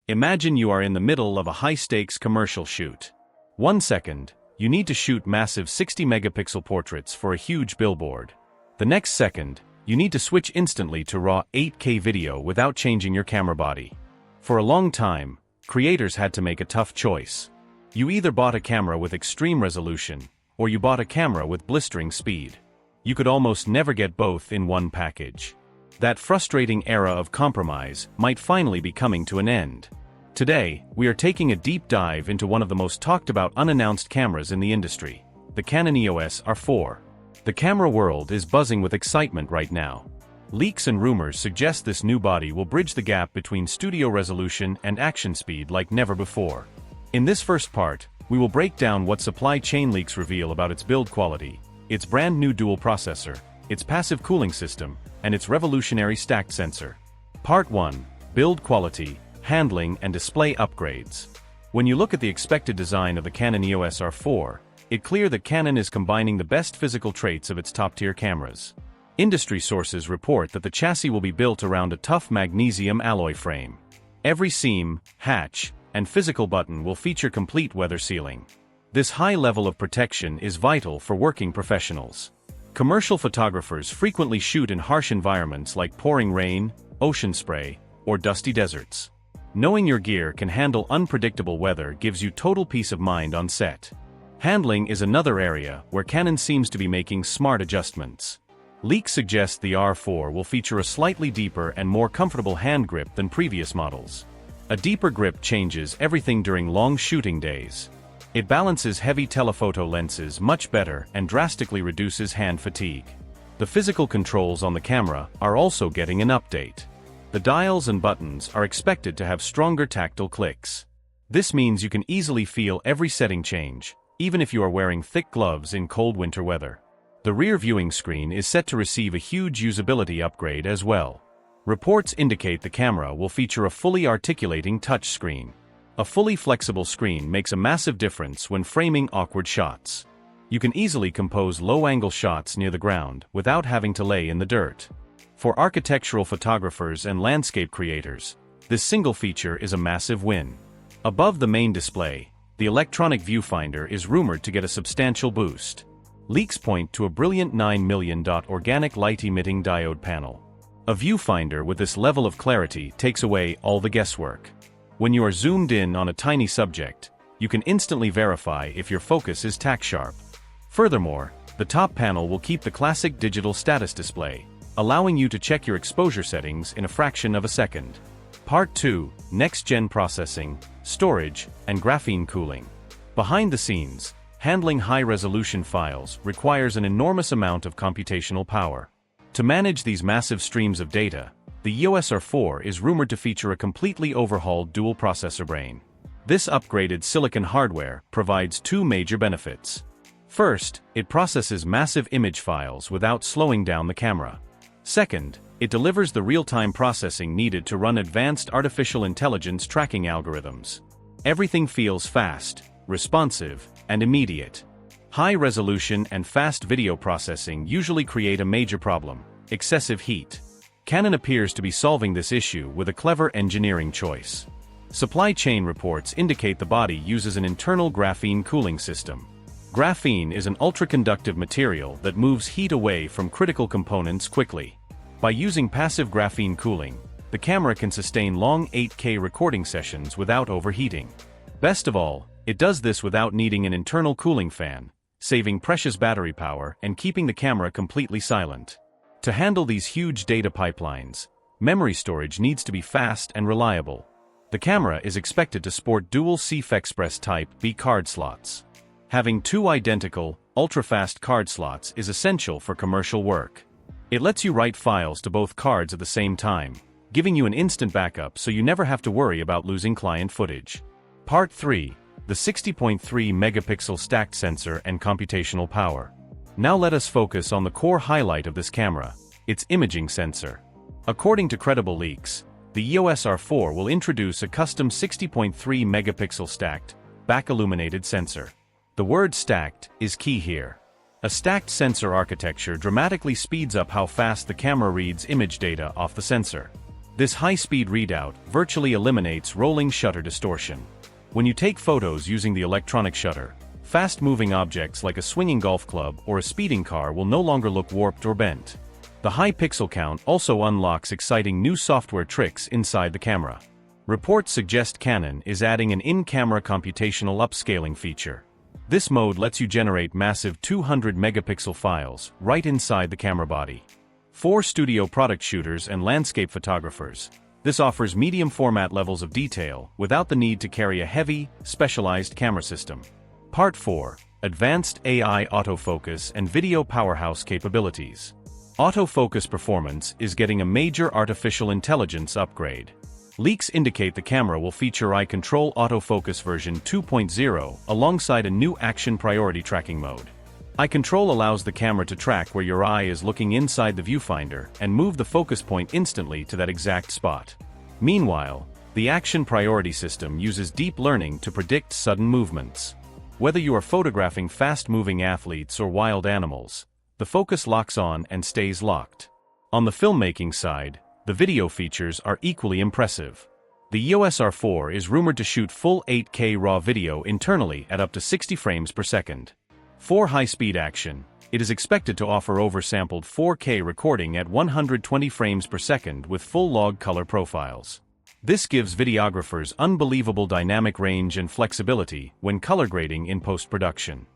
Imagine you are in the middle of a high-stakes commercial shoot. 1 second, you need to shoot massive 60-megapixel portraits for a huge billboard. The next second, you need to switch instantly to raw 8K video without changing your camera body. For a long time, creators had to make a tough choice. You either bought a camera with extreme resolution, or you bought a camera with blistering speed. You could almost never get both in one package. That frustrating era of compromise might finally be coming to an end. Today, we are taking a deep dive into one of the most talked about unannounced cameras in the industry, the Canon EOS R4. The camera world is buzzing with excitement right now. Leaks and rumors suggest this new body will bridge the gap between studio resolution and action speed like never before. In this first part, we will break down what supply chain leaks reveal about its build quality, its brand new dual processor, its passive cooling system, and its revolutionary stacked sensor. Part 1. Build quality, handling and display upgrades. When you look at the expected design of the Canon EOS R4, it's clear that Canon is combining the best physical traits of its top-tier cameras. Industry sources report that the chassis will be built around a tough magnesium alloy frame. Every seam, hatch, and physical button will feature complete weather sealing. This high level of protection is vital for working professionals. Commercial photographers frequently shoot in harsh environments like pouring rain, ocean spray, or dusty deserts. Knowing your gear can handle unpredictable weather gives you total peace of mind on set. Handling is another area where Canon seems to be making smart adjustments. Leaks suggest the R4 will feature a slightly deeper and more comfortable hand grip than previous models. A deeper grip changes everything during long shooting days. It balances heavy telephoto lenses much better and drastically reduces hand fatigue. The physical controls on the camera are also getting an update. The dials and buttons are expected to have stronger tactile clicks. This means you can easily feel every setting change, even if you are wearing thick gloves in cold winter weather. The rear viewing screen is set to receive a huge usability upgrade as well. Reports indicate the camera will feature a fully articulating touchscreen. A fully flexible screen makes a massive difference when framing awkward shots. You can easily compose low-angle shots near the ground without having to lay in the dirt. For architectural photographers and landscape creators, this single feature is a massive win. Above the main display, the electronic viewfinder is rumored to get a substantial boost. Leaks point to a brilliant 9 million dot organic light-emitting diode panel. A viewfinder with this level of clarity takes away all the guesswork. When you are zoomed in on a tiny subject, you can instantly verify if your focus is tack sharp. Furthermore, the top panel will keep the classic digital status display, allowing you to check your exposure settings in a fraction of a second. Part 2. Next-gen processing, storage, and graphene cooling. Behind the scenes, handling high-resolution files requires an enormous amount of computational power. To manage these massive streams of data, the EOS R4 is rumored to feature a completely overhauled dual-processor brain. This upgraded silicon hardware provides two major benefits. First, it processes massive image files without slowing down the camera. Second, it delivers the real-time processing needed to run advanced artificial intelligence tracking algorithms. Everything feels fast, responsive, and immediate. High-resolution and fast video processing usually create a major problem: excessive heat. Canon appears to be solving this issue with a clever engineering choice. Supply chain reports indicate the body uses an internal graphene cooling system. Graphene is an ultra-conductive material that moves heat away from critical components quickly. By using passive graphene cooling, the camera can sustain long 8K recording sessions without overheating. Best of all, it does this without needing an internal cooling fan, saving precious battery power and keeping the camera completely silent. To handle these huge data pipelines, memory storage needs to be fast and reliable. The camera is expected to sport dual CF Express Type B card slots. Having two identical, ultra-fast card slots is essential for commercial work. It lets you write files to both cards at the same time, giving you an instant backup so you never have to worry about losing client footage. Part 3. The 60.3 megapixel stacked sensor and computational power. Now let us focus on the core highlight of this camera, its imaging sensor. According to credible leaks, the EOS R4 will introduce a custom 60.3 megapixel stacked, back-illuminated sensor. The word stacked is key here. A stacked sensor architecture dramatically speeds up how fast the camera reads image data off the sensor. This high-speed readout virtually eliminates rolling shutter distortion. When you take photos using the electronic shutter, fast-moving objects like a swinging golf club or a speeding car will no longer look warped or bent. The high pixel count also unlocks exciting new software tricks inside the camera. Reports suggest Canon is adding an in-camera computational upscaling feature. This mode lets you generate massive 200-megapixel files right inside the camera body. For studio product shooters and landscape photographers, this offers medium format levels of detail without the need to carry a heavy, specialized camera system. Part 4. Advanced AI autofocus and video powerhouse capabilities. Autofocus performance is getting a major artificial intelligence upgrade. Leaks indicate the camera will feature Eye Control Autofocus version 2.0 alongside a new action priority tracking mode. Eye Control allows the camera to track where your eye is looking inside the viewfinder and move the focus point instantly to that exact spot. Meanwhile, the action priority system uses deep learning to predict sudden movements. Whether you are photographing fast-moving athletes or wild animals, the focus locks on and stays locked. On the filmmaking side, the video features are equally impressive. The EOS R4 is rumored to shoot full 8K RAW video internally at up to 60 frames per second. For high-speed action, it is expected to offer oversampled 4K recording at 120 frames per second with full log color profiles. This gives videographers unbelievable dynamic range and flexibility when color grading in post-production.